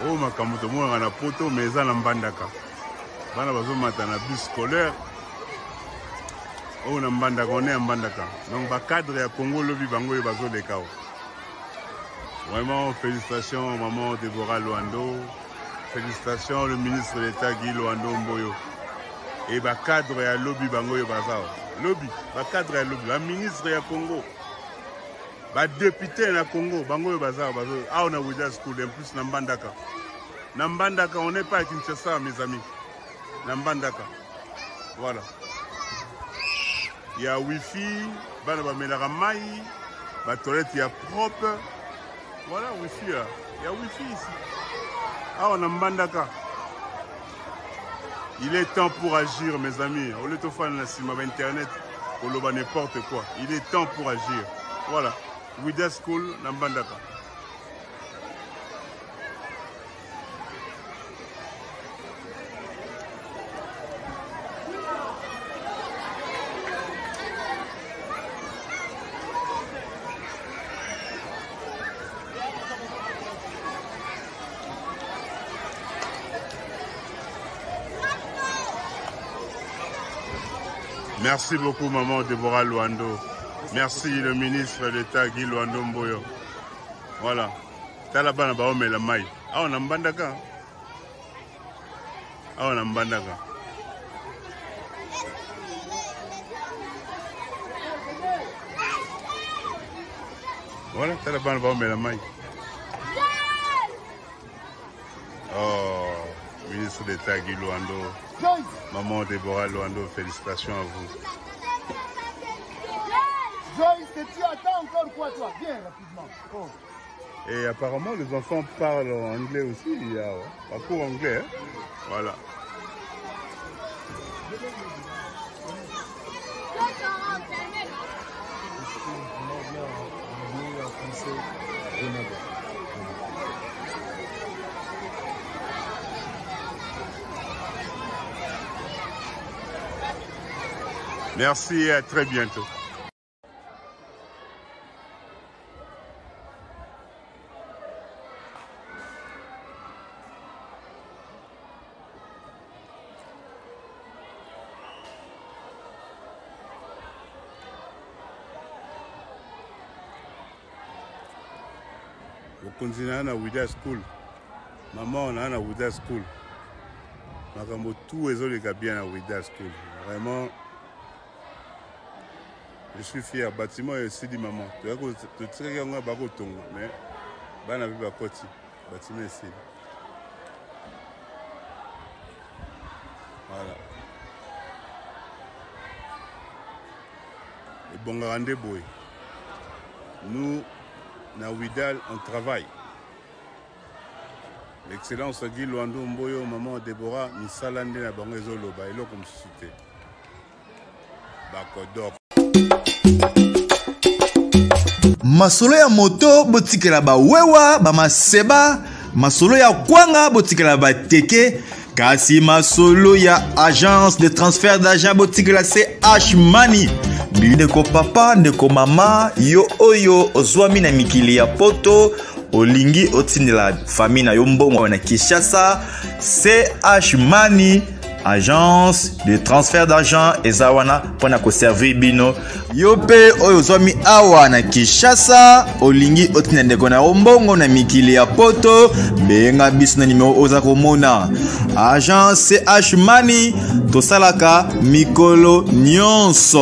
Oh makamuto mwana na poto meza na mbandaka. Bana bazo mata na bus scolaire. Oh na mbandaka on est en mbandaka. Donc ba cadre ya Congo lobi bango e bazo de kao. Vraiment félicitations maman Déborah Luando. Félicitations le ministre d'État Guy Luando Mboyo. Et ba cadre ya lobby bango e bazao. Lobby, ba cadre ya lobby, ba ministre ya Congo. Ba député na Congo, bango bazao bazo. Ah on a Wida School en plus na mbandaka. Na mbandaka on n'est pas à Kinshasa mes amis. Na mbandaka. Voilà. Il y a wifi, bana ba melaka mai, ba toilette ya propre. Voilà wifi là. Il y a wifi ici. Ah on a mbandaka. Il est temps pour agir mes amis. Au lieu de faire la cima internet, on le n'importe quoi. Il est temps pour agir. Voilà. Wida School na mbandaka. Merci beaucoup maman Déborah Luando. Merci le ministre d'État Guy Luando Mboyo. Voilà. Talabana ba omela mai. Ah on a mbandaka. Ah on a mbandaka. Voilà, talabana ba omela mai. Oh, ministre d'État Guy Luando. Maman Déborah Luando, félicitations à vous. Joyce, tu attends encore quoi toi? Viens rapidement. Oh. Et apparemment les enfants parlent anglais aussi, il y a un cours anglais. Hein? Voilà. Merci et à très bientôt. Vous continuez à Wida School. Maman, on a à Wida School. Tous les autres gars bien à Wida School. Vraiment. Je suis fier. Bâtiment est aussi dit maman. Tu vois que tu sais qu'il y a un bateau tongo, mais ban avec la côte. Bâtiment ici. Voilà. Et bon rendez-vous. Nous, na Widal, on travaille. L'excellence Guy Luando Mboyo, maman Déborah, ni salande na bango ezoloba elo comme société. Bakodok. Masolo ya moto botikela ba wewa ba maseba, masolo ya kwanga botikela ba teke, kasi masolo ya agence de transfert d'argent botikela CH Money. Ndeko papa, ndeko mama, yo oyo ozwami na mikili ya poto, olingi otindela famille na yo mbongo na Kinshasa, CH Money. Agence de transfert d'argent ezawana pona ko servir bino yope oyo zwami awa na Kinshasa olingi otina ndeko na ombongo na mikili ya poto benga biso na numéro oza komona Agence CH Money tosalaka mikolo nyonso.